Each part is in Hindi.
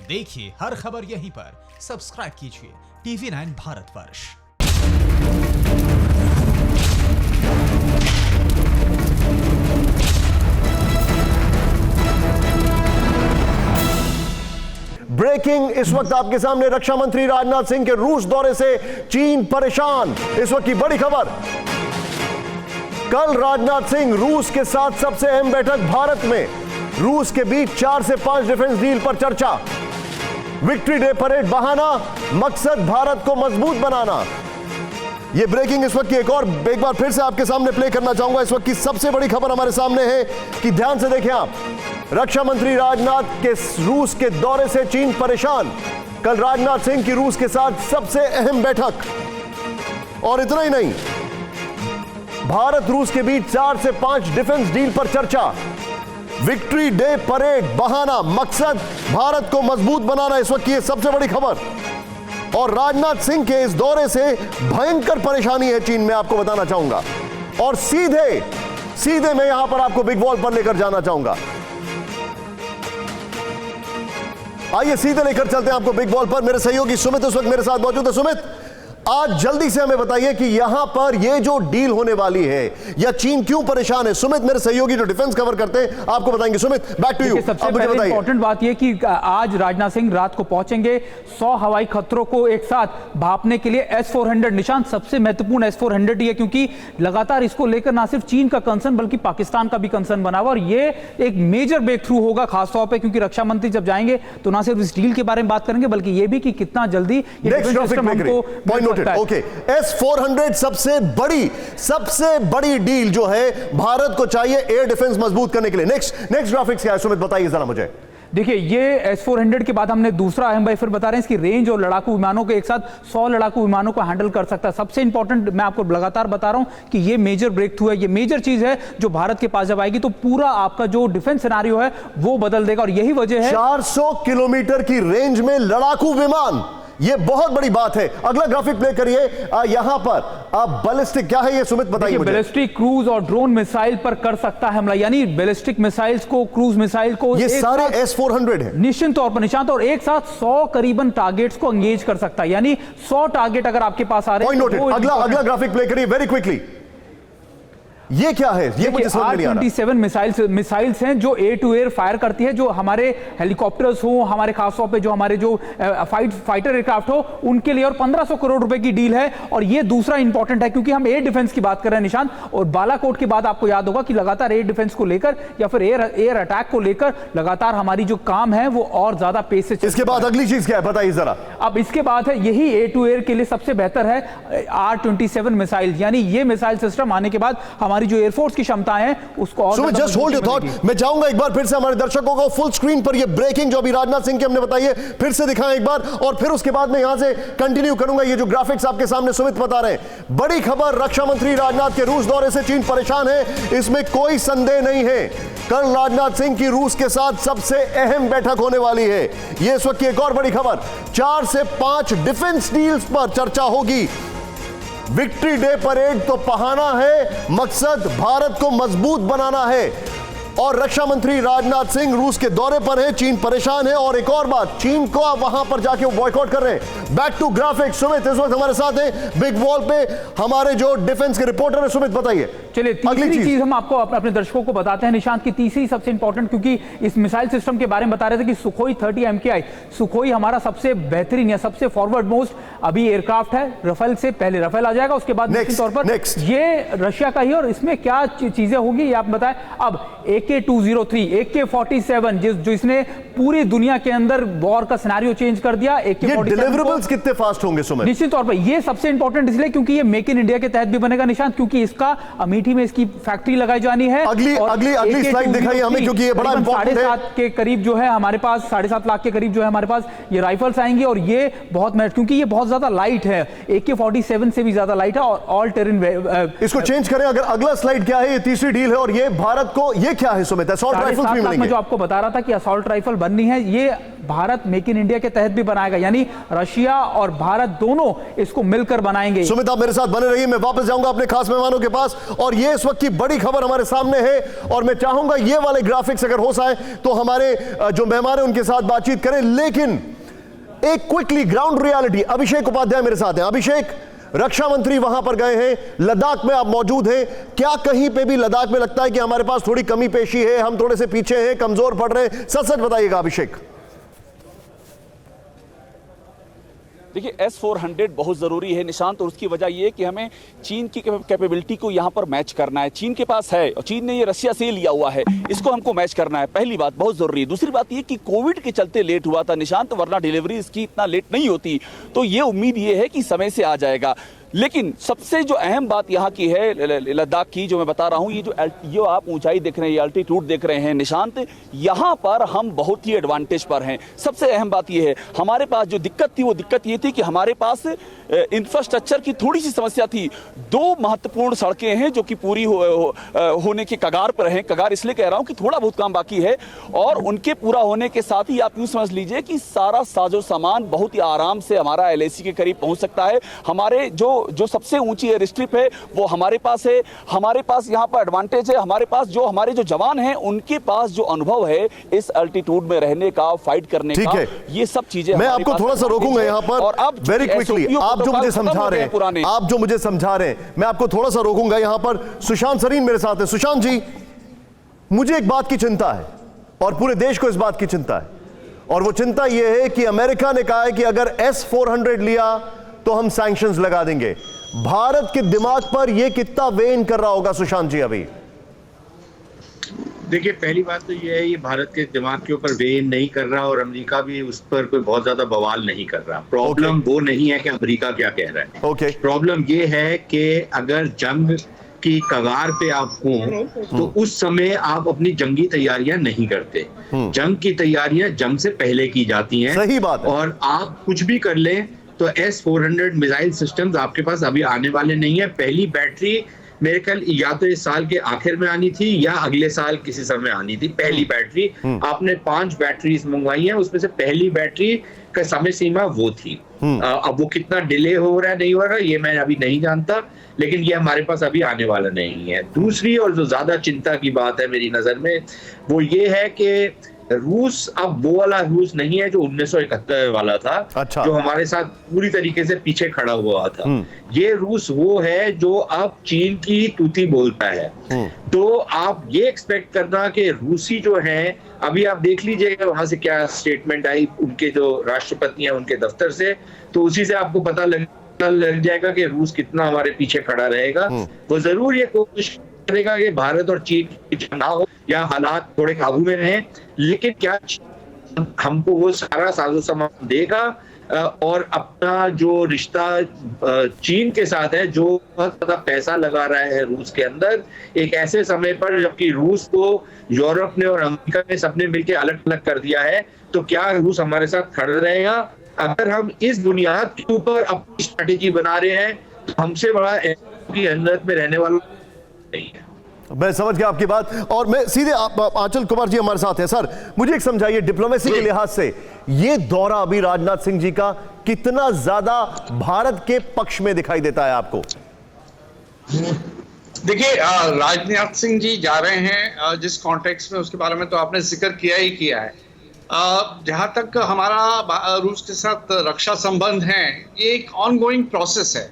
देखिए हर खबर यहीं पर, सब्सक्राइब कीजिए TV9 भारतवर्ष। ब्रेकिंग इस वक्त आपके सामने, रक्षा मंत्री राजनाथ सिंह के रूस दौरे से चीन परेशान। इस वक्त की बड़ी खबर, कल राजनाथ सिंह रूस के साथ सबसे अहम बैठक भारत में। रूस के बीच 4 से 5 डिफेंस डील पर चर्चा। विक्ट्री डे परेड बहाना, मकसद भारत को मजबूत बनाना। यह ब्रेकिंग इस वक्त की एक बार फिर से आपके सामने प्ले करना चाहूंगा। इस वक्त की सबसे बड़ी खबर हमारे सामने है कि ध्यान से देखें आप, रक्षा मंत्री राजनाथ के रूस के दौरे से चीन परेशान। कल राजनाथ सिंह की रूस के साथ सबसे अहम बैठक। और इतना ही नहीं, भारत रूस के बीच 4 से 5 डिफेंस डील पर चर्चा। विक्ट्री डे परेड बहाना, मकसद भारत को मजबूत बनाना। इस वक्त की सबसे बड़ी खबर। और राजनाथ सिंह के इस दौरे से भयंकर परेशानी है चीन में, आपको बताना चाहूंगा। और सीधे मैं यहां पर आपको बिग वॉल पर लेकर जाना चाहूंगा। आइए सीधे लेकर चलते हैं आपको बिग बॉल पर। मेरे सहयोगी सुमित इस वक्त मेरे साथ मौजूद है। सुमित, आज जल्दी से हमें बताइए कि यहां पर ये जो डील होने वाली है, या चीन क्यों परेशान है। सुमित, मेरे सहयोगी जो डिफेंस कवर करते हैं, आपको बताएंगे। Sumit, back to you. सबसे पहले इंपॉर्टेंट बात यह कि आज राजनाथ सिंह रात को पहुंचेंगे 100 हवाई खतरों को एक साथ भांपने के लिए। S-400 निशान सबसे महत्वपूर्ण S-400 ही है, क्योंकि लगातार इसको लेकर ना सिर्फ चीन का कंसर्न बल्कि पाकिस्तान का भी कंसर्न बना हुआ। और ये एक मेजर ब्रेक थ्रू होगा खासतौर पर, क्योंकि रक्षा मंत्री जब जाएंगे तो ना सिर्फ इस डील के बारे में बात करेंगे बल्कि यह भी कि कितना जल्दी S-400 सबसे बड़ी डील जो है भारत को चाहिए एयर डिफेंस मजबूत करने के लिए। नेक्स्ट ग्राफिक्स क्या है सुमित, बताइए जरा मुझे। देखिए, ये S-400 के बाद हमने दूसरा अहम भाई फिर बता रहे हैं, इसकी रेंज और लड़ाकू विमानों के एक साथ 100 लड़ाकू विमानों को हैंडल कर सकता है। सबसे इंपॉर्टेंट मैं आपको लगातार बता रहा हूं कि ये मेजर ब्रेक थ्रू है, ये मेजर चीज है जो भारत के पास जब आएगी तो पूरा आपका जो डिफेंस सिनेरियो है वो बदल देगा। और यही वजह है 400 किलोमीटर की रेंज में लड़ाकू विमान, ये बहुत बड़ी बात है। अगला ग्राफिक प्ले करिए। यहां पर बैलिस्टिक क्या है ये सुमित बताइए मुझे। बैलिस्टिक, क्रूज और ड्रोन मिसाइल पर कर सकता है हमला, यानी बैलिस्टिक मिसाइल्स को, क्रूज मिसाइल को, ये सारे S-400 है निश्चित तौर पर निशांत, और एक साथ 100 करीबन टारगेट्स को एंगेज कर सकता है। यानी 100 टारगेट अगर आपके पास आ रहे हैं। अगला ग्राफिक प्ले करिए वेरी क्विकली। ये क्या है, ये मुझे समझ नहीं आ रहा। R-27 मिसाइल्स हैं जो एयर टू एयर फायर करती है, जो हमारे हेलीकॉप्टर्स हो, हमारे खासतौर पे जो हमारे जो फाइटर एयरक्राफ्ट हो उनके लिए। और 1500 करोड़ रुपए की डील है। और ये दूसरा इंपॉर्टेंट है क्योंकि हम एयर डिफेंस की बात कर रहे हैं निशांत, और बालाकोट के बाद आपको याद होगा कि लगातार एयर डिफेंस को लेकर या फिर एयर अटैक को लेकर लगातार हमारी जो काम है वो और ज्यादा पेस से। इसके बाद अगली चीज क्या है बताइए जरा। अब इसके बाद है, यही एयर टू एयर के लिए सबसे बेहतर है R-27 मिसाइल, यानी ये मिसाइल सिस्टम आने के बाद हमारी जो एयरफोर्स की क्षमताएं हैं उसको और जस्ट होल्ड योर थॉट। मैं चाहूंगा एक बार फिर से हमारे दर्शकों को फुल स्क्रीन पर ये ब्रेकिंग जो अभी राजनाथ सिंह की हमने बताई है फिर से दिखाएं एक बार, और फिर उसके बाद मैं यहां से कंटिन्यू करूंगा। ये जो ग्राफिक्स आपके सामने सुमित बता रहे हैं, बड़ी खबर, रक्षा मंत्री राजनाथ के रूस दौरे से चीन परेशान है, इसमें कोई संदेह नहीं है। कल राजनाथ सिंह की रूस के साथ सबसे अहम बैठक होने वाली है। यह इस वक्त की एक और बड़ी खबर, 4 से 5 डिफेंस डील्स पर चर्चा होगी। विक्ट्री डे परेड तो बहाना है, मकसद भारत को मजबूत बनाना है। और रक्षा मंत्री राजनाथ सिंह रूस के दौरे पर है, चीन परेशान है। और एक और बात, चीन को आप वहां पर जाके बॉयकॉट कर रहे हैं। बैक टू ग्राफिक्स, सुमित इस वक्त हमारे साथ है बिग वॉल पे हमारे जो डिफेंस के रिपोर्टर है। सुमित बताइए। चलिए, तीसरी चीज हम आपको अपने दर्शकों को बताते हैं निशांत की, तीसरी सबसे इंपॉर्टेंट, क्योंकि इस मिसाइल सिस्टम के बारे में बता रहे थे कि सुखोई 30 MKI, सुखोई हमारा सबसे बेहतरीन या सबसे फॉरवर्ड मोस्ट अभी एयरक्राफ्ट है। राफेल से पहले राफेल आ जाएगा, उसके बाद निश्चित तौर पर ये रशिया का ही। और इसमें क्या चीजें होगी ये आप बताएं। अब AK-203, AK-47 जो इसने पूरी दुनिया के अंदर वॉर का सिनेरियो चेंज कर दिया। AK-47 डिलीवरेबल्स कितने फास्ट होंगे सुमित? निश्चित तौर पर ये सबसे इंपॉर्टेंट इसलिए क्योंकि ये मेक इन इंडिया के तहत भी बनेगा निशांत, क्योंकि इसका अमेठी में इसकी फैक्ट्री लगाई जानी है। अगली स्लाइड दिखाइए हमें, क्योंकि ये बड़ा इंपॉर्टेंट है। 7.5 के करीब जो है हमारे पास, 7.5 लाख के करीब जो है हमारे पास ये राइफल्स आएंगी। और ये बहुत क्योंकि ये बहुत ज्यादा लाइट है, AK-47 से भी ज्यादा लाइट है और ऑल टेरेन। इसको चेंज करें, अगर अगला स्लाइड क्या है, ये तीसरी डील है। और ये भारत को, ये क्या है सुमित? असॉल्ट राइफल्स भी मिलेंगे। मैं जो आपको बता रहा था कि असॉल्ट राइफल बननी है, ये भारत मेक इन इंडिया के तहत भी बनाएगा, यानी रशिया और भारत दोनों इसको मिलकर बनाएंगे। सुमित, आप मेरे साथ बने रहिए, मैं वापस जाऊंगा अपने खास मेहमानों के पास। और ये इस वक्त की बड़ी खबर हमारे सामने है और मैं चाहूंगा ये वाले ग्राफिक्स अगर हो जाए तो हमारे जो मेहमान हैं उनके साथ बातचीत करें। लेकिन एक क्विकली ग्राउंड रियलिटी, अभिषेक उपाध्याय मेरे साथ हैं। अभिषेक, रक्षा मंत्री वहां पर गए हैं, लद्दाख में आप मौजूद हैं, क्या कहीं पे भी लद्दाख में लगता है कि हमारे पास थोड़ी कमी पेशी है, हम थोड़े से पीछे हैं, कमजोर पड़ रहे हैं? सच सच बताइएगा अभिषेक। देखिए, S-400 बहुत ज़रूरी है निशांत, और उसकी वजह यह है कि हमें चीन की कैपेबिलिटी को यहाँ पर मैच करना है। चीन के पास है और चीन ने ये रशिया से लिया हुआ है, इसको हमको मैच करना है। पहली बात बहुत ज़रूरी है। दूसरी बात ये कि कोविड के चलते लेट हुआ था निशांत, वरना डिलीवरी इसकी इतना लेट नहीं होती। तो ये उम्मीद ये है कि समय से आ जाएगा। लेकिन सबसे जो अहम बात यहाँ की है लद्दाख की, जो मैं बता रहा हूँ, ये जो आप ऊंचाई देख रहे हैं, ये अल्टीट्यूड देख रहे हैं निशांत, यहाँ पर हम बहुत ही एडवांटेज पर हैं। सबसे अहम बात ये है, हमारे पास जो दिक्कत थी वो दिक्कत ये थी कि हमारे पास इंफ्रास्ट्रक्चर की थोड़ी सी समस्या थी। दो महत्वपूर्ण सड़कें हैं जो कि पूरी होने के कगार पर हैं। कगार इसलिए कह रहा हूँ कि थोड़ा बहुत काम बाकी है, और उनके पूरा होने के साथ ही आप यूँ समझ लीजिए कि सारा साजो सामान बहुत ही आराम से हमारा LAC के करीब पहुँच सकता है। हमारे जो सबसे ऊंची एयर स्ट्रिप है वो हमारे पास है। हमारे पास यहाँ पर एडवांटेज है, हमारे पास जो हमारे जो जवान हैं उनके पास जो अनुभव है इस अल्टीट्यूड में रहने का, फाइट करने का, ये सब चीजें मैं आपको थोड़ा सा रोकूंगा यहाँ पर। और अब वेरी क्विकली, आप जो मुझे समझा रहे हैं, आप जो मुझे समझा रहे हैं, मैं आपको थोड़ा सा रोकूंगा यहाँ पर। सुशांत सरीन मेरे साथ है। सुशांत जी, मुझे एक बात की चिंता है और पूरे देश को इस बात की चिंता है, और वो चिंता यह है कि अमेरिका ने कहा है कि अगर S-400 लिया तो हम सैंक्शंस लगा देंगे। भारत के दिमाग पर यह कितना वेन कर रहा होगा सुशांत जी अभी? देखिए, पहली बात तो यह है, ये भारत के दिमाग के ऊपर वेन नहीं कर रहा और अमेरिका भी उस पर कोई बहुत ज्यादा बवाल नहीं कर रहा। प्रॉब्लम वो नहीं है कि अमेरिका क्या कह रहा है। प्रॉब्लम ये है कि अगर जंग की कगार पे आप हों तो उस समय आप अपनी जंगी तैयारियां नहीं करते। जंग की तैयारियां जंग से पहले की जाती हैं। सही बात है। और आप कुछ भी कर लें तो S-400 मिसाइल सिस्टम्स आपके पास अभी आने वाले नहीं है। पहली बैटरी मेरे ख्याल या तो इस साल के आखिर में आनी थी या अगले साल किसी समय आनी थी। पहली बैटरी आपने 5 बैटरीज मंगवाई हैं, उसमें से पहली बैटरी का समय सीमा वो थी। अब वो कितना डिले हो रहा है नहीं हो रहा ये मैं अभी नहीं जानता, लेकिन ये हमारे पास अभी आने वाला नहीं है। दूसरी और जो ज्यादा चिंता की बात है मेरी नजर में वो ये है कि रूस अब वो वाला रूस नहीं है जो 1971 वाला था। अच्छा। जो हमारे साथ पूरी तरीके से पीछे खड़ा हुआ था। ये रूस वो है जो अब चीन की तूती बोलता है। तो आप ये एक्सपेक्ट करना कि रूसी जो हैं, अभी आप देख लीजिएगा वहां से क्या स्टेटमेंट आई उनके जो राष्ट्रपति हैं उनके दफ्तर से, तो उसी से आपको पता लग जाएगा कि रूस कितना हमारे पीछे खड़ा रहेगा। वो जरूर ये कोशिश करेगा कि भारत और चीन की ना हो या हालात थोड़े काबू में रहें, लेकिन क्या हमको वो सारा साजो सामान देगा और अपना जो रिश्ता चीन के साथ है, जो बहुत ज्यादा पैसा लगा रहा है रूस के अंदर, एक ऐसे समय पर जबकि रूस को यूरोप ने और अमेरिका ने सबने मिलकर अलग अलग कर दिया है, तो क्या रूस हमारे साथ खड़ा रहेगा? अगर हम इस बुनियाद के ऊपर अपनी स्ट्रेटेजी बना रहे हैं तो हमसे बड़ा की अहमियत में रहने वाला नहीं है। मैं समझ गया आपकी बात, और मैं सीधे आंचल कुमार जी हमारे साथ हैं। सर, मुझे एक समझाइए, डिप्लोमेसी के लिहाज से ये दौरा अभी राजनाथ सिंह जी का कितना ज्यादा भारत के पक्ष में दिखाई देता है आपको? देखिए, राजनाथ सिंह जी जा रहे हैं जिस कॉन्टेक्स्ट में, उसके बारे में तो आपने जिक्र किया ही किया है। जहां तक हमारा रूस के साथ रक्षा संबंध है, ये एक ऑनगोइंग प्रोसेस है।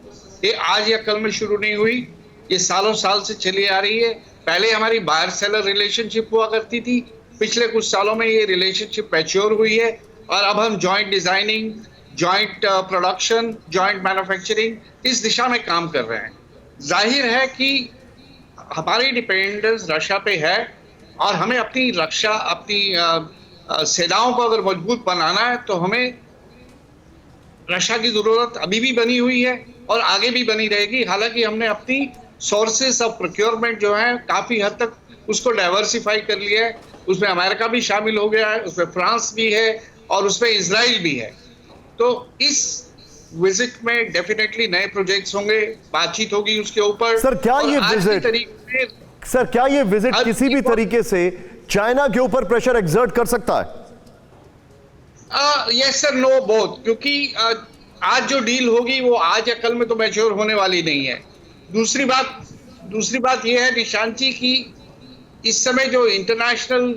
ये आज या कल में शुरू नहीं हुई, ये सालों साल से चली आ रही है। पहले हमारी बायर सेलर रिलेशनशिप हुआ करती थी, पिछले कुछ सालों में ये रिलेशनशिप मैच्योर हुई है और अब हम joint designing, joint production, joint manufacturing इस दिशा में काम कर रहे हैं। जाहिर है कि हमारी डिपेंडेंस रशिया पे है और हमें अपनी रक्षा, अपनी सेनाओं को अगर मजबूत बनाना है तो हमें रशिया की जरूरत अभी भी बनी हुई है और आगे भी बनी रहेगी। हालांकि हमने अपनी सोर्सेस ऑफ प्रोक्योरमेंट जो है काफी हद तक उसको डाइवर्सिफाई कर लिया है। उसमें अमेरिका भी शामिल हो गया है, उसमें फ्रांस भी है और उसमें इजराइल भी है। तो इस विजिट में डेफिनेटली नए प्रोजेक्ट्स होंगे, बातचीत होगी उसके ऊपर। सर, क्या ये विजिट किसी भी तरीके से चाइना के ऊपर प्रेशर एक्सर्ट कर सकता है? यस सर, नो बोथ, क्योंकि आज जो डील होगी वो आज या कल में तो मैच्योर होने वाली नहीं है। दूसरी बात यह है निशांत जी की इस समय जो इंटरनेशनल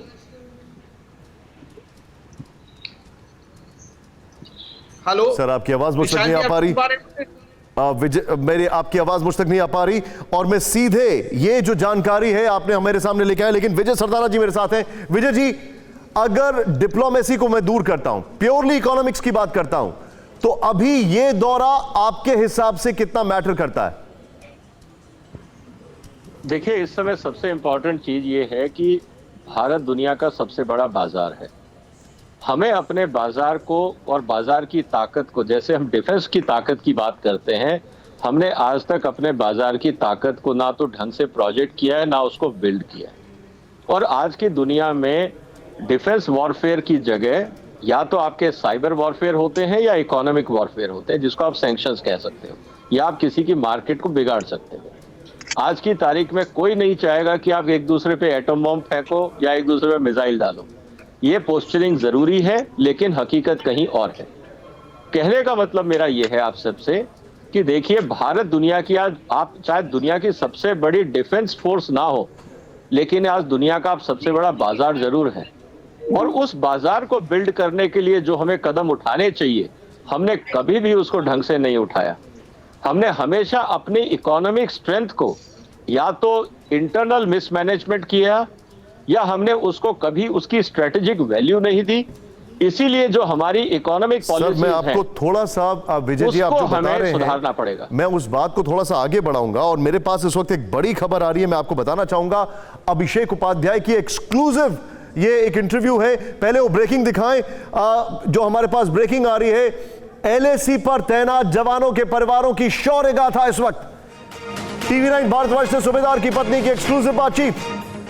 हेलो सर, आपकी आवाज मुझ तक नहीं आ पा रही। विजय, मेरी आपकी आवाज मुझ तक नहीं आ पा रही और मैं सीधे ये जो जानकारी है आपने हमारे सामने लेके आए, लेकिन विजय सरदाना जी मेरे साथ हैं। विजय जी, अगर डिप्लोमेसी को मैं दूर करता हूं, प्योरली इकोनॉमिक्स की बात करता हूं, तो अभी ये दौरा आपके हिसाब से कितना मैटर करता है? देखिए, इस समय सबसे इंपॉर्टेंट चीज ये है कि भारत दुनिया का सबसे बड़ा बाजार है। हमें अपने बाजार को और बाजार की ताकत को, जैसे हम डिफेंस की ताकत की बात करते हैं, हमने आज तक अपने बाजार की ताकत को ना तो ढंग से प्रोजेक्ट किया है ना उसको बिल्ड किया है। और आज की दुनिया में डिफेंस वॉरफेयर की जगह या तो आपके साइबर वॉरफेयर होते हैं या इकोनॉमिक वॉरफेयर होते हैं, जिसको आप सैंक्शंस कह सकते हो, या आप किसी की मार्केट को बिगाड़ सकते हो। आज की तारीख में कोई नहीं चाहेगा कि आप एक दूसरे पे एटम बम फेंको या एक दूसरे पे मिसाइल डालो। ये पोस्चरिंग जरूरी है, लेकिन हकीकत कहीं और है। कहने का मतलब मेरा ये है आप सबसे कि देखिए, भारत दुनिया की आज, आप शायद दुनिया की सबसे बड़ी डिफेंस फोर्स ना हो, लेकिन आज दुनिया का आप सबसे बड़ा बाजार जरूर है। और उस बाजार को बिल्ड करने के लिए जो हमें कदम उठाने चाहिए, हमने कभी भी उसको ढंग से नहीं उठाया। हमने हमेशा अपनी इकोनॉमिक स्ट्रेंथ को या तो इंटरनल मिसमैनेजमेंट किया या हमने उसको कभी उसकी स्ट्रेटेजिक वैल्यू नहीं दी। इसीलिए जो हमारी इकोनॉमिक पॉलिसी मैं आपको थोड़ा सा, विजय जी, आप जो बता रहे हैं सुधारना पड़ेगा। मैं उस बात को थोड़ा सा आगे बढ़ाऊंगा और मेरे पास इस वक्त एक बड़ी खबर आ रही है, मैं आपको बताना चाहूंगा। अभिषेक उपाध्याय की एक्सक्लूसिव ये एक इंटरव्यू है। पहले वो ब्रेकिंग दिखाएं, जो हमारे पास ब्रेकिंग आ रही है। एलएसी पर तैनात जवानों के परिवारों की शौर्य गाथा इस वक्त। TV9 भारतवर्ष से सूबेदार की पत्नी की एक्सक्लूसिव बातचीत।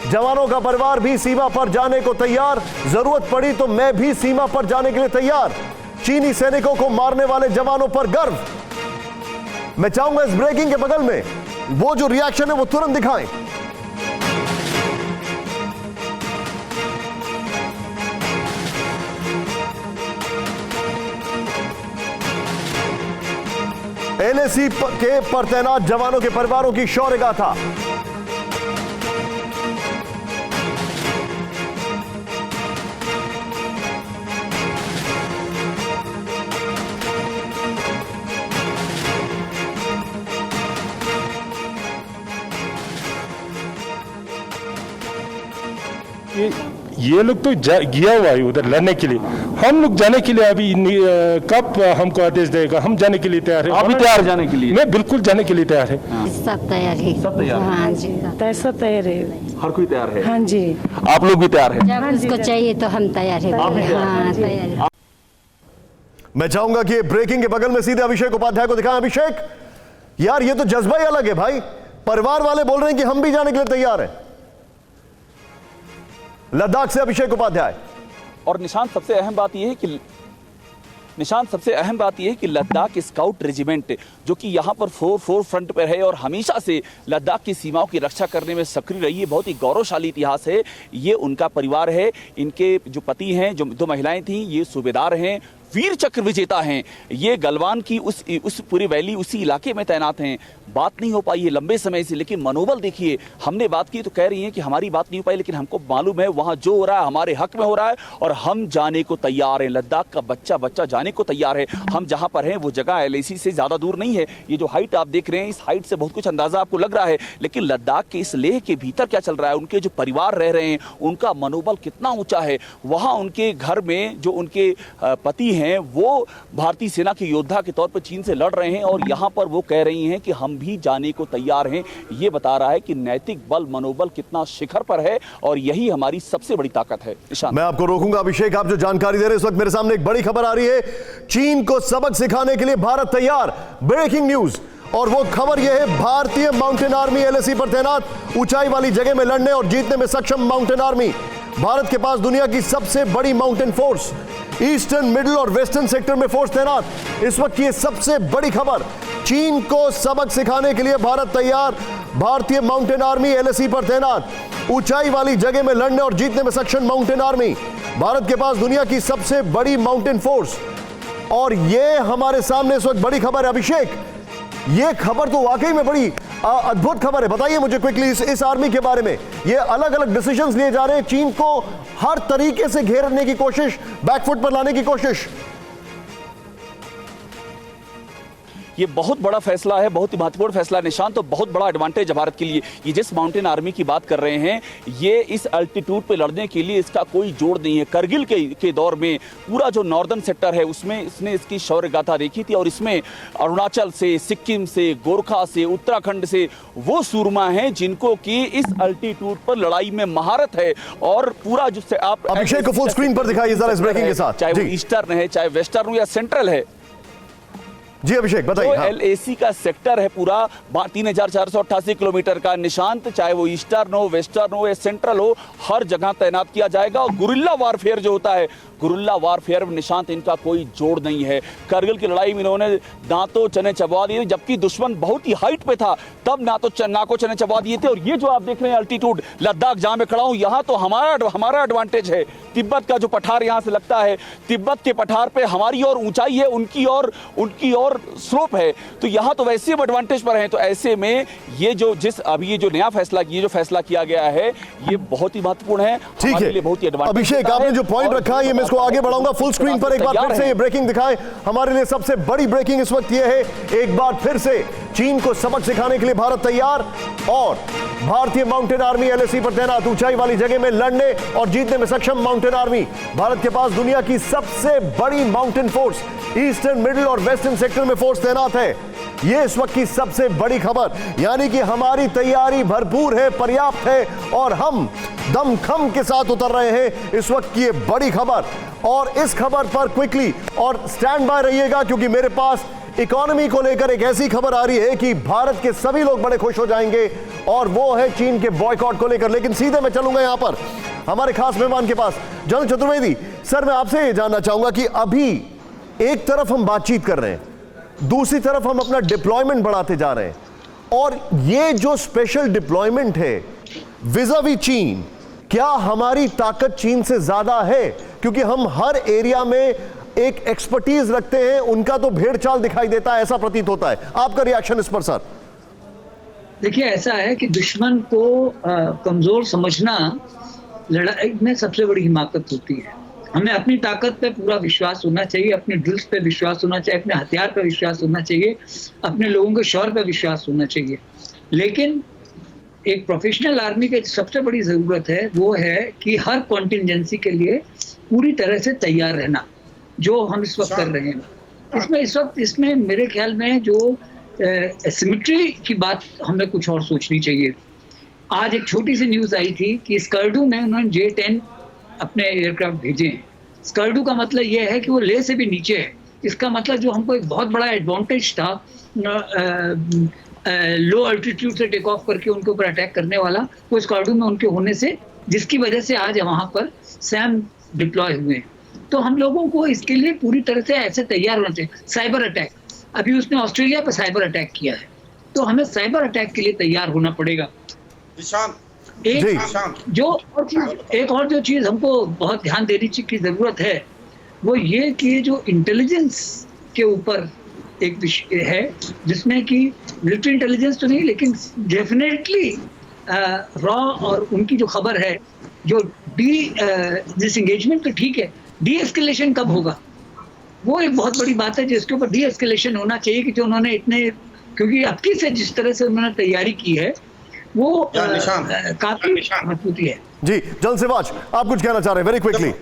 जवानों का परिवार भी सीमा पर जाने को तैयार, जरूरत पड़ी तो मैं भी सीमा पर जाने के लिए तैयार। चीनी सैनिकों को मारने वाले जवानों पर गर्व। मैं चाहूंगा इस ब्रेकिंग के बगल में वो जो रिएक्शन है वो तुरंत दिखाएं। एलएसी के पर तैनात जवानों के परिवारों की शौर्य गाथा। ये लोग तो गया हुआ है उधर लड़ने के लिए। हम लोग जाने के लिए अभी कब हमको आदेश देगा, हम जाने के लिए तैयार है। आप भी तैयार जाने के लिए? मैं बिल्कुल जाने के लिए तैयार है। सब तैयार है। सब तैयार है? हाँ जी, सब तैयार है। हर कोई तैयार है? हाँ जी। आप लोग भी तैयार है? जब उसको चाहिए तो हम तैयार है। हाँ, तैयार है। मैं चाहूंगा कि ब्रेकिंग के बगल में सीधे अभिषेक उपाध्याय को दिखाएं। अभिषेक, यार ये तो जज्बा ही अलग है भाई। परिवार वाले बोल रहे हैं कि हम भी जाने के लिए तैयार हैं। लद्दाख से अभिषेक उपाध्याय। और निशांत, सबसे अहम बात यह है कि लद्दाख स्काउट रेजिमेंट जो कि यहाँ पर फोर फ्रंट पर है और हमेशा से लद्दाख की सीमाओं की रक्षा करने में सक्रिय रही है। बहुत ही गौरवशाली इतिहास है। ये उनका परिवार है। इनके जो पति हैं, जो 2 महिलाएं थीं, ये सूबेदार हैं, वीर चक्र विजेता हैं। ये गलवान की उस पूरी वैली, उसी इलाके में तैनात हैं। बात नहीं हो पाई है लंबे समय से, लेकिन मनोबल देखिए। हमने बात की तो कह रही हैं कि हमारी बात नहीं हो पाई, लेकिन हमको मालूम है वहां जो हो रहा है हमारे हक में हो रहा है और हम जाने को तैयार हैं। लद्दाख का बच्चा जाने को तैयार है। हम जहां पर हैं वो जगह एलएसी से ज्यादा दूर नहीं है। ये जो हाइट आप देख रहे हैं, इस हाइट से बहुत कुछ अंदाजा आपको लग रहा है, लेकिन लद्दाख के इस लेह के भीतर क्या चल रहा है, उनके जो परिवार रह रहे हैं, उनका मनोबल कितना ऊंचा है। वहां उनके घर में जो उनके पति हैं वो भारतीय सेना के योद्धा के तौर पर चीन से लड़ रहे हैं और यहां पर वो कह रही हैं कि हम भी जाने को तैयार हैं। ये बता रहा है कि नैतिक बल, मनोबल कितना शिखर पर है और यही हमारी सबसे बड़ी ताकत है। मैं आपको रोकूंगा अभिषेक, आप जो जानकारी दे रहे हैं इस वक्त मेरे सामने एक बड़ी खबर आ रही है। चीन को सबक सिखाने के लिए भारत तैयार। Breaking news. और वो खबर यह है, भारतीय माउंटेन आर्मी एलएसी पर तैनात, ऊंचाई वाली जगह में लड़ने और जीतने में सक्षम माउंटेन आर्मी। भारत के पास दुनिया की सबसे बड़ी माउंटेन फोर्स, ईस्टर्न, मिडिल और वेस्टर्न सेक्टर में फोर्स तैनात। इस वक्त की सबसे बड़ी खबर, चीन को सबक सिखाने के लिए भारत तैयार। भारतीय माउंटेन आर्मी एलएसी पर तैनात, ऊंचाई वाली जगह में लड़ने और जीतने में सक्षम माउंटेन आर्मी। भारत के पास दुनिया की सबसे बड़ी माउंटेन फोर्स, और ये हमारे सामने इस वक्त बड़ी खबर है। अभिषेक, ये खबर तो वाकई में बड़ी अद्भुत खबर है। बताइए मुझे क्विकली इस आर्मी के बारे में। ये अलग अलग डिसीजंस लिए जा रहे हैं, चीन को हर तरीके से घेरने की कोशिश, बैकफुट पर लाने की कोशिश। ये बहुत बड़ा फैसला है, बहुत ही महत्वपूर्ण फैसला है निशांत, तो बहुत बड़ा एडवांटेज है भारत के लिए। ये जिस माउंटेन आर्मी की बात कर रहे हैं, ये इस अल्टीट्यूड पे लड़ने के लिए इसका कोई जोड़ नहीं है। करगिल के दौर में पूरा जो नॉर्दर्न सेक्टर है उसमें इसने इसकी शौर्य गाथा देखी थी, और इसमें अरुणाचल से, सिक्किम से, गोरखा से, उत्तराखंड से वो सूरमा हैं जिनको कि इस अल्टीट्यूड पर लड़ाई में महारत है। और पूरा जो आप अभिषेक को फुल स्क्रीन पर दिखाइए जरा इस ब्रेकिंग के साथ, चाहे वो ईस्टर्न है, चाहे वेस्टर्न हो या सेंट्रल है। जी अभिषेक बताइए। हाँ। LAC का सेक्टर है पूरा 3488 किलोमीटर का निशांत, चाहे वो ईस्टर्न हो, वेस्टर्न हो या सेंट्रल हो, हर जगह तैनात किया जाएगा। और गुरिल्ला वारफेयर जो होता है, गुरिल्ला वारफेयर में निशांत इनका कोई जोड़ नहीं है। करगिल की लड़ाई में इन्होंने दांतों चने चबा दिए, जबकि दुश्मन बहुत ही हाइट पे था, तब नाको चने चबा दिए थे। और ये जो आप देख रहे हैं अल्टीट्यूड, लद्दाख जहां मैं खड़ा हूं, यहाँ तो हमारा एडवांटेज है। तिब्बत का जो पठार यहाँ से लगता है, तिब्बत के पठार पे हमारी और ऊंचाई है, उनकी और स्लोप है, तो यहाँ तो वैसे भी एडवांटेज पर है। तो ऐसे में ये जो नया फैसला किया गया है, ये बहुत ही महत्वपूर्ण है, ठीक है। बहुत ही एडवांटेज। अभिषेक, आपने जो पॉइंट रखा है, ये मैं इसको आगे बढ़ाऊंगा। फुल स्क्रीन पर एक बार फिर से ये ब्रेकिंग दिखाएं। हमारे लिए सबसे बड़ी ब्रेकिंग इस वक्त ये है, एक बार फिर से चीन को सबक सिखाने के लिए भारत तैयार, और भारतीय माउंटेन आर्मी LAC पर तैनात, ऊंचाई वाली जगह में लड़ने और जीतने में सक्षम माउंटेन आर्मी। भारत के पास दुनिया की सबसे बड़ी माउंटेन फोर्स ईस्टर्न, मिडिल और वेस्टर्न सेक्टर में फोर्स तैनात है। ये इस वक्त की सबसे बड़ी खबर, यानी कि हमारी तैयारी भरपूर है, पर्याप्त है, और हम दमखम के साथ उतर रहे हैं। इस वक्त की ये बड़ी खबर, और इस खबर पर क्विकली और स्टैंड बाय रहिएगा, क्योंकि मेरे पास इकोनॉमी को लेकर एक ऐसी खबर आ रही है कि भारत के सभी लोग बड़े खुश हो जाएंगे, और वो है चीन के बॉयकॉट को लेकर। लेकिन सीधे मैं चलूंगा यहां पर हमारे खास मेहमान के पास, जनरल चतुर्वेदी सर। मैं आपसे ये जानना चाहूंगा कि अभी एक तरफ हम बातचीत कर रहे हैं, दूसरी तरफ हम अपना डिप्लॉयमेंट बढ़ाते जा रहे हैं, और ये जो स्पेशल डिप्लॉयमेंट है विज़ावी चीन, क्या हमारी ताकत चीन से ज्यादा है? क्योंकि हम हर एरिया में एक एक्सपर्टीज रखते हैं, उनका तो भेड़ चाल दिखाई देता है, ऐसा प्रतीत होता है। आपका रिएक्शन इस पर सर? देखिए, ऐसा है कि दुश्मन को कमजोर समझना लड़ाई में सबसे बड़ी हिमाकत होती है। हमें अपनी ताकत पे पूरा विश्वास होना चाहिए, अपने ड्रिल्स पे विश्वास होना चाहिए, अपने हथियार पे विश्वास होना चाहिए, अपने लोगों के शौर्य पे विश्वास होना चाहिए। लेकिन एक प्रोफेशनल आर्मी की सबसे बड़ी ज़रूरत है वो है कि हर कॉन्टिंजेंसी के लिए पूरी तरह से तैयार रहना, जो हम इस वक्त कर रहे हैं। इसमें मेरे ख्याल में जो सिमेट्री की बात हमें कुछ और सोचनी चाहिए। आज एक छोटी सी न्यूज़ आई थी कि स्कर्डू में उन्होंने J-10 अपने एयरक्राफ्ट भेजे हैं। स्कर्डू का मतलब यह है कि वो ले से भी नीचे है। इसका मतलब जो हमको एक बहुत बड़ा एडवांटेज था लो अल्टीट्यूड से टेक ऑफ करके उनके ऊपर अटैक करने वाला, वो स्कर्डू में उनके होने से, जिसकी वजह से आज वहाँ पर सैम डिप्लॉय हुए हैं। तो हम लोगों को इसके लिए पूरी तरह से ऐसे तैयार होना चाहिए। साइबर अटैक, अभी उसने ऑस्ट्रेलिया पर साइबर अटैक किया है, तो हमें साइबर अटैक के लिए तैयार होना पड़ेगा। एक और जो चीज हमको बहुत ध्यान देने की जरूरत है वो ये कि जो इंटेलिजेंस के ऊपर एक विषय है, जिसमें कि मिलिट्री इंटेलिजेंस तो नहीं, लेकिन डेफिनेटली रॉ और उनकी जो खबर है, जो डिसएंगेजमेंट तो ठीक है, डी एस्केलेशन कब होगा वो एक बहुत बड़ी बात है, जिसके ऊपर डी एस्केलेशन होना चाहिए। कि जो उन्होंने इतने, क्योंकि अब की से जिस तरह से उन्होंने तैयारी की है वो काफी मजबूती है। जी जल सिवाच, आप कुछ कहना चाह रहे हैं वेरी क्विकली?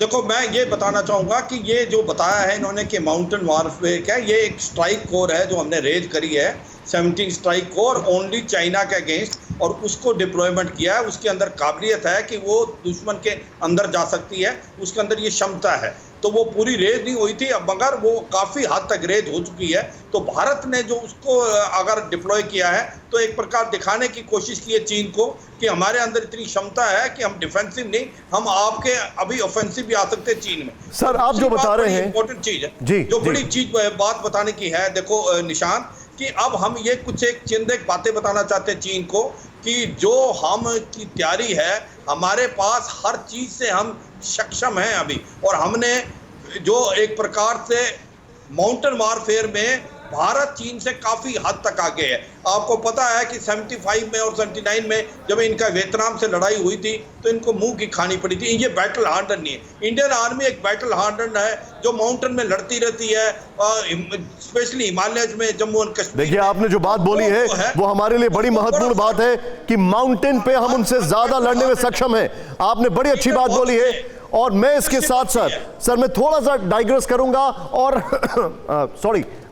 देखो, मैं ये बताना चाहूँगा कि ये जो बताया है इन्होंने कि माउंटेन वारफेयर क्या, ये एक स्ट्राइक कोर है जो हमने रेज करी है, 17 स्ट्राइक कोर ओनली चाइना के अगेंस्ट, और उसको डिप्लॉयमेंट किया है। उसके अंदर काबिलियत है कि वो दुश्मन के अंदर जा सकती है, उसके अंदर ये क्षमता है। तो वो पूरी रेज नहीं हुई थी, अब मगर वो काफ़ी हद तक रेज हो चुकी है। तो भारत ने जो उसको अगर डिप्लॉय किया है तो एक प्रकार दिखाने की कोशिश की है चीन को कि हमारे अंदर इतनी क्षमता है कि हम डिफेंसिव नहीं, हम आपके अभी ऑफेंसिव भी आ सकते हैं चीन में। सर आप जो बता रहे हैं इंपॉर्टेंट चीज़ है, जी, जो बड़ी चीज बात बताने की है। देखो निशान, कि अब हम ये कुछ एक चंद एक बातें बताना चाहते हैं चीन को कि जो हम की तैयारी है, हमारे पास हर चीज़ से हम सक्षम हैं अभी। और हमने जो एक प्रकार से माउंटेन वारफेयर में भारत चीन से काफी हद तक आगे है। आपको पता है कि 75 में और 79 में जब इनका वियतनाम से लड़ाई हुई थी तो इनको मुंह की खानी पड़ी थी। ये बैटल हार्डन नहीं है। इंडियन आर्मी एक बैटल हार्डन है जो माउंटेन में लड़ती रहती है, स्पेशली हिमालय में, जम्मू एंड कश्मीर। देखिए, आपने जो बात बोली है वो हमारे लिए बड़ी महत्वपूर्ण बात है कि माउंटेन पे हम उनसे ज्यादा लड़ने में सक्षम हैं। आपने बड़ी अच्छी बात बोली है। और मैं इसके साथ साथ सर मैं थोड़ा सा डाइग्रेस करूंगा और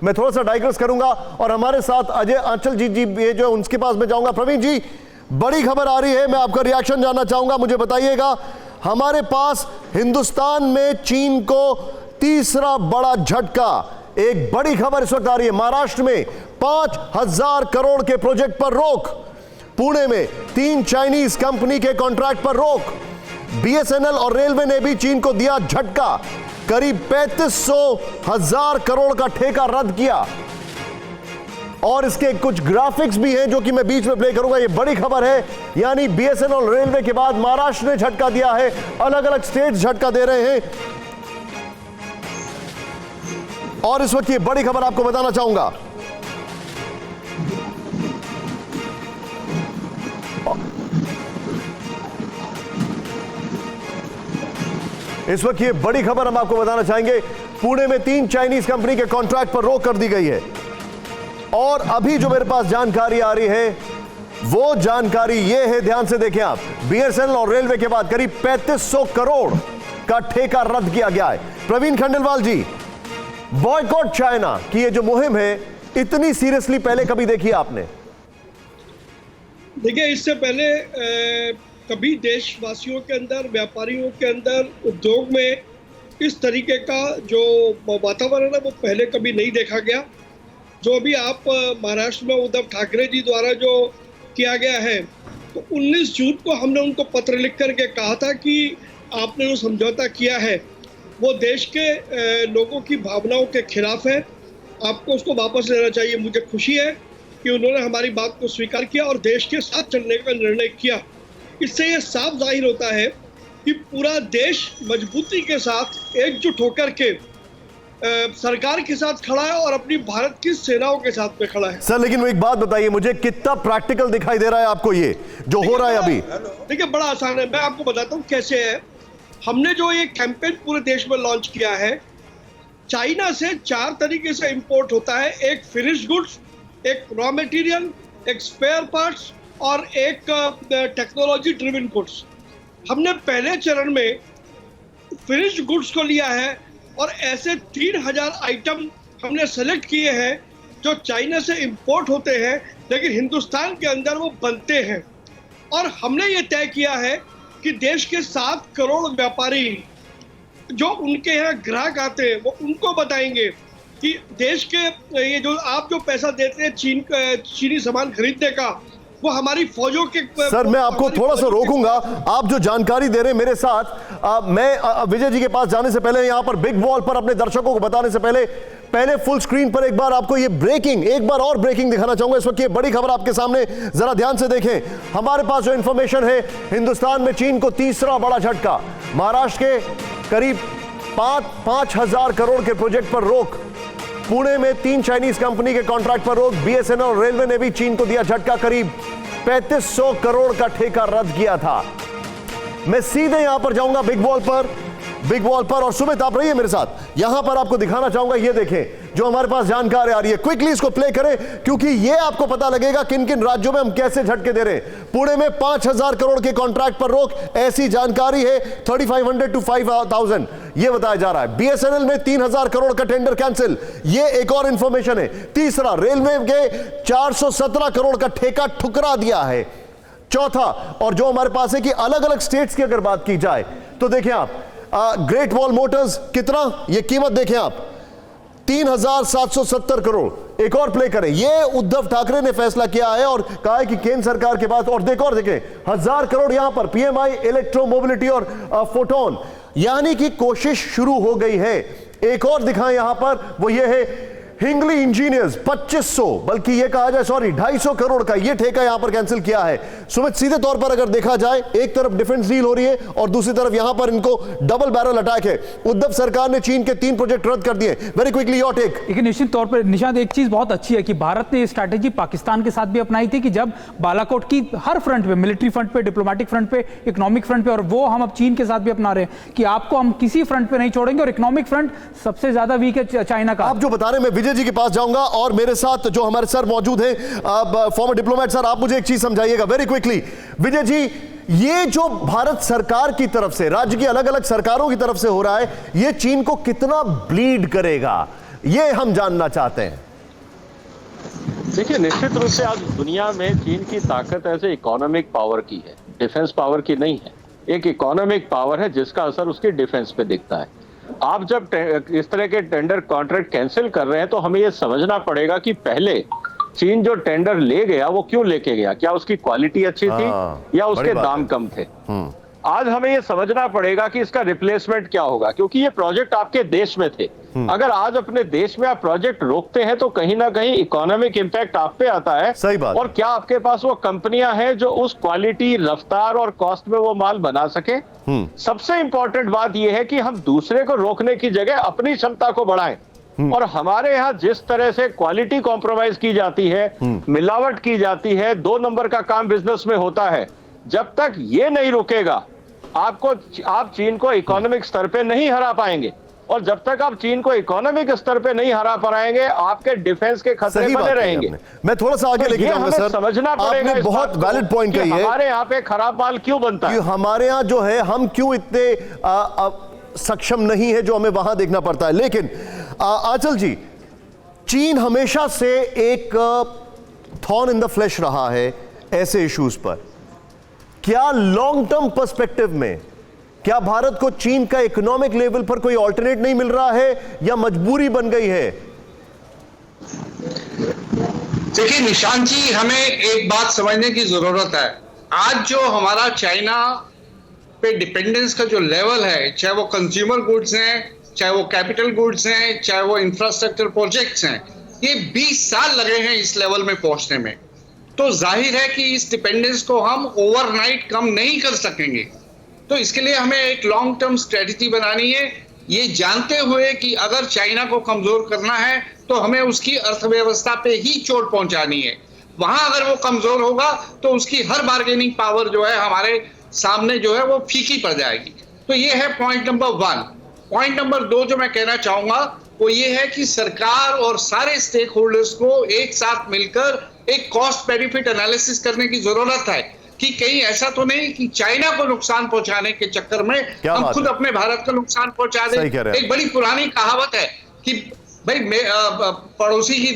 मैं थोड़ा सा डाइग्रेस करूंगा और हमारे साथ अजय आंचल जी ये जो उनके पास में जाऊंगा। प्रवीण जी, बड़ी खबर आ रही है, मैं आपका रिएक्शन जानना चाहूंगा। मुझे बताइएगा, हमारे पास हिंदुस्तान में चीन को तीसरा बड़ा झटका, एक बड़ी खबर इस वक्त आ रही है। महाराष्ट्र में 5,000 करोड़ के प्रोजेक्ट पर रोक, पुणे में 3 चाइनीज कंपनी के कॉन्ट्रैक्ट पर रोक, बीएसएनएल और रेलवे ने भी चीन को दिया झटका, करीब 35,000 करोड़ का ठेका रद्द किया। और इसके कुछ ग्राफिक्स भी हैं जो कि मैं बीच में प्ले करूंगा। ये बड़ी खबर है, यानी बीएसएनएल और रेलवे के बाद महाराष्ट्र ने झटका दिया है, अलग अलग स्टेट झटका दे रहे हैं। और इस वक्त ये बड़ी खबर आपको बताना चाहूंगा। इस वक्त ये बड़ी खबर हम आपको बताना चाहेंगे, पुणे में 3 चाइनीज कंपनी के कॉन्ट्रैक्ट पर रोक कर दी गई है। और अभी जो मेरे पास जानकारी आ रही है वो जानकारी ये है, ध्यान से देखें आप, बीएसएनएल और रेलवे के बाद करीब 3500 करोड़ का ठेका रद्द किया गया है। प्रवीण खंडेलवाल जी, बॉयकॉट चाइना की ये जो मुहिम है, इतनी सीरियसली पहले कभी देखी आपने? देखिए, इससे पहले कभी देशवासियों के अंदर, व्यापारियों के अंदर, उद्योग में इस तरीके का जो वातावरण है वो पहले कभी नहीं देखा गया। जो अभी आप महाराष्ट्र में उद्धव ठाकरे जी द्वारा जो किया गया है, तो 19 जून को हमने उनको पत्र लिख करके कहा था कि आपने जो समझौता किया है वो देश के लोगों की भावनाओं के खिलाफ है, आपको उसको वापस लेना चाहिए। मुझे खुशी है कि उन्होंने हमारी बात को स्वीकार किया और देश के साथ चलने का निर्णय किया। इससे ये साफ जाहिर होता है कि पूरा देश मजबूती के साथ एकजुट होकर के सरकार के साथ खड़ा है और अपनी भारत की सेनाओं के साथ में खड़ा है। सर, लेकिन एक बात बताइए मुझे, कितना प्रैक्टिकल दिखाई दे रहा है आपको ये जो हो रहा है अभी? देखिए, बड़ा आसान है, मैं आपको बताता हूँ कैसे है। हमने जो ये कैंपेन पूरे देश में लॉन्च किया है, चाइना से 4 तरीके से इंपोर्ट होता है। एक फिनिश गुड्स, एक रॉ मटेरियल, एक स्पेयर पार्ट्स और एक टेक्नोलॉजी ड्रिवन गुड्स। हमने पहले चरण में फिनिश गुड्स को लिया है और ऐसे 3000 आइटम हमने सेलेक्ट किए हैं जो चाइना से इंपोर्ट होते हैं लेकिन हिंदुस्तान के अंदर वो बनते हैं। और हमने ये तय किया है कि देश के 7 करोड़ व्यापारी जो उनके यहाँ ग्राहक आते हैं वो उनको बताएंगे कि देश के ये जो आप जो पैसा देते हैं चीनी सामान खरीदने का, वो हमारी फौजों के। सर, मैं आपको थोड़ा सा रोकूंगा, आप जो जानकारी दे रहे हैं मेरे साथ, मैं विजय जी के पास जाने से पहले, यहां पर बिग वॉल पर अपने दर्शकों को बताने से पहले फुल स्क्रीन पर एक बार आपको ये एक बार और ब्रेकिंग दिखाना चाहूंगा। इस वक्त ये बड़ी खबर आपके सामने, जरा ध्यान से देखें। हमारे पास जो इंफॉर्मेशन है, हिंदुस्तान में चीन को तीसरा बड़ा झटका, महाराष्ट्र के करीब 5,000 करोड़ के प्रोजेक्ट पर रोक, पुणे में 3 चाइनीज कंपनी के कॉन्ट्रैक्ट पर रोक, बीएसएनएल और रेलवे ने भी चीन को दिया झटका, करीब 3500 करोड़ का ठेका रद्द किया था। मैं सीधे यहां पर जाऊंगा बिग वॉल पर और सुमित आप रहिए मेरे साथ। यहां पर आपको दिखाना चाहूंगा, ये देखें जो हमारे पास जानकारी आ रही है। क्विकली इसको प्ले करें क्योंकि ये आपको पता लगेगा किन किन राज्यों में हम कैसे झटके दे रहे हैं। पुणे में 5,000 करोड़ के कॉन्ट्रैक्ट पर रोक, ऐसी जानकारी है। 3,500 to 5,000 ये बताया जा रहा है। बीएसएनएल में 3,000 करोड़ का टेंडर कैंसिल, ये एक और इंफॉर्मेशन है। तीसरा, रेलवे के 417 करोड़ का ठेका ठुकरा दिया है। चौथा, और जो हमारे पास है कि अलग अलग स्टेट्स की अगर बात की जाए तो देखें आप, ग्रेट वॉल मोटर्स कितना, ये कीमत देखें आप, 3,770 करोड़। एक और प्ले करें, ये उद्धव ठाकरे ने फैसला किया है और कहा है कि केंद्र सरकार के पास, और देखें 1,000 करोड़ यहां पर पीएमआई इलेक्ट्रो मोबिलिटी और फोटोन, यानी कि कोशिश शुरू हो गई है। एक और दिखाएं यहां पर, वो ये है हिंगली इंजीनियर्स 2500 बल्कि ये कहा जाए 250 करोड़ का ये ठेका यहां पर कैंसिल किया है। सुमित, सीधे तौर पर अगर देखा जाए, एक तरफ डिफेंस डील हो रही है और दूसरी तरफ यहां पर इनको डबल बैरल अटैक है। उद्धव सरकार ने चीन के 3 प्रोजेक्ट रद्द कर दिए। Very quickly your take. लेकिन निश्चित तौर पर निशांत, एक चीज बहुत अच्छी है कि भारत ने स्ट्रैटेजी पाकिस्तान के साथ भी अपनाई थी कि जब बालाकोट की हर फ्रंट पे, मिलिट्री फ्रंट पे, डिप्लोमेटिक फ्रंट पे, इकोनॉमिक फ्रंट पे, और वो हम अब चीन के साथ भी अपना रहे हैं कि आपको हम किसी फ्रंट पे नहीं छोड़ेंगे। और इकोनॉमिक फ्रंट सबसे ज्यादा वीक है चाइना का। आप जो बता रहे हैं, मैं विजय जी के पास जाऊंगा और मेरे साथ जो हमारे सर मौजूद हैं, फॉर्मर डिप्लोमेट सर, आप मुझे एक चीज समझाइएगा वेरी क्विकली। विजय जी, ये जो भारत सरकार की तरफ से, राज्य की अलग अलग सरकारों की तरफ से हो रहा है, ये चीन को कितना ब्लीड करेगा, ये हम जानना चाहते हैं। देखिए, निश्चित रूप से आज दुनिया में चीन की ताकत ऐसे इकोनॉमिक पावर की है, डिफेंस पावर की नहीं है। एक इकोनॉमिक पावर है जिसका असर उसकी डिफेंस पे दिखता है। आप जब इस तरह के टेंडर कॉन्ट्रैक्ट कैंसिल कर रहे हैं तो हमें यह समझना पड़ेगा कि पहले चीन जो टेंडर ले गया वो क्यों लेके गया, क्या उसकी क्वालिटी अच्छी थी या उसके दाम कम थे। आज हमें यह समझना पड़ेगा कि इसका रिप्लेसमेंट क्या होगा, क्योंकि ये प्रोजेक्ट आपके देश में थे। अगर आज अपने देश में आप प्रोजेक्ट रोकते हैं तो कहीं ना कहीं इकोनॉमिक इंपैक्ट आप पे आता है। सही बात। और क्या आपके पास वो कंपनियां हैं जो उस क्वालिटी, रफ्तार और कॉस्ट में वो माल बना सके। सबसे इंपॉर्टेंट बात यह है कि हम दूसरे को रोकने की जगह अपनी क्षमता को बढ़ाएं। और हमारे यहाँ जिस तरह से क्वालिटी कॉम्प्रोमाइज की जाती है, मिलावट की जाती है, 2 नंबर का काम बिजनेस में होता है, जब तक ये नहीं रुकेगा आप चीन को इकोनॉमिक स्तर पे नहीं हरा पाएंगे। और जब तक आप चीन को इकोनॉमिक स्तर पे नहीं हरा पाएंगे, आपके डिफेंस के खतरे बने रहेंगे। मैं थोड़ा सा आगे लेके जाऊंगा सर। समझना पड़ेगा, आपने बहुत वैलिड पॉइंट कही है। हमारे यहाँ पे खराब माल क्यों बनता है, हमारे यहाँ जो है, हम क्यों इतने सक्षम नहीं है, जो हमें वहां देखना पड़ता है। लेकिन आंचल जी, चीन हमेशा से एक थॉर्न इन द फ्लैश रहा है ऐसे इश्यूज पर। क्या लॉन्ग टर्म पर्सपेक्टिव में क्या भारत को चीन का इकोनॉमिक लेवल पर कोई ऑल्टरनेट नहीं मिल रहा है या मजबूरी बन गई है? देखिए निशांत जी, हमें एक बात समझने की जरूरत है। आज जो हमारा चाइना पे डिपेंडेंस का जो लेवल है, चाहे वो कंज्यूमर गुड्स हैं, चाहे वो कैपिटल गुड्स हैं, चाहे वो इंफ्रास्ट्रक्चर प्रोजेक्ट्स हैं, ये 20 साल लगे हैं इस लेवल में पहुंचने में। तो जाहिर है कि इस डिपेंडेंस को हम ओवरनाइट कम नहीं कर सकेंगे। तो इसके लिए हमें एक लॉन्ग टर्म स्ट्रेटजी बनानी है, ये जानते हुए कि अगर चाइना को कमजोर करना है तो हमें उसकी अर्थव्यवस्था पे ही चोट पहुंचानी है। वहां अगर वो कमजोर होगा तो उसकी हर बार्गेनिंग पावर जो है हमारे सामने जो है वो फीकी पड़ जाएगी। तो ये है पॉइंट नंबर 1। पॉइंट नंबर 2 जो मैं कहना चाहूंगा वो ये है कि सरकार और सारे स्टेक होल्डर्स को एक साथ मिलकर एक कॉस्ट बेनिफिट एनालिसिस करने की जरूरत है कि कहीं ऐसा तो नहीं कि चाइना को नुकसान पहुंचाने के चक्कर में हम खुद अपने भारत को नुकसान पहुंचा दें। एक बड़ी पुरानी कहावत है कि भाई पड़ोसी की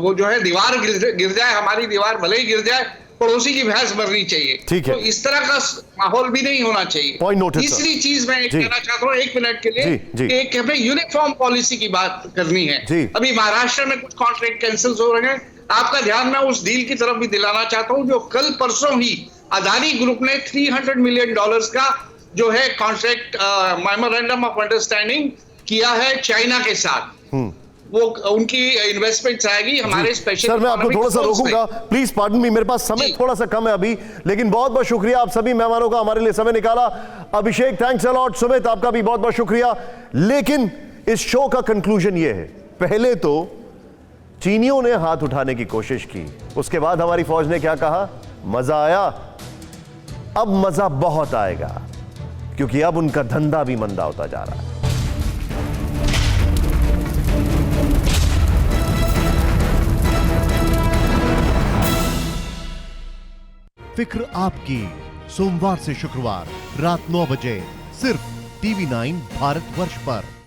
वो जो है दीवार गिर जाए, हमारी दीवार भले ही गिर जाए, पड़ोसी की भैंस मरनी चाहिए। ठीक है। तो इस तरह का माहौल भी नहीं होना चाहिए। तीसरी चीज मैं कहना चाहता हूँ 1 मिनट के लिए, एक हमें यूनिफॉर्म पॉलिसी की बात करनी है। अभी महाराष्ट्र में कुछ कॉन्ट्रैक्ट कैंसिल हो रहे हैं, आपका ध्यान मैं उस डील की तरफ भी दिलाना चाहता हूं जो कल परसों ही अदानी ग्रुप ने $300 मिलियन का जो है कॉन्ट्रैक्ट मेमोरेंडम ऑफ अंडरस्टैंडिंग किया है चाइना के साथ। वो उनकी इन्वेस्टमेंट आएगी हमारे स्पेशल। सर मैं आपको थोड़ा सा रोकूंगा, प्लीज पार्डन मी, मेरे पास समय थोड़ा सा कम है अभी, लेकिन बहुत बहुत शुक्रिया आप सभी मेहमानों का हमारे लिए समय निकाला। अभिषेक थैंक्स अ लॉट, सुमित आपका भी बहुत बहुत शुक्रिया। लेकिन इस शो का कंक्लूजन ये है, पहले तो चीनियों ने हाथ उठाने की कोशिश की, उसके बाद हमारी फौज ने क्या कहा, मजा आया। अब मजा बहुत आएगा क्योंकि अब उनका धंधा भी मंदा होता जा रहा है। फिक्र आपकी, सोमवार से शुक्रवार रात 9 बजे सिर्फ TV9 भारतवर्ष पर।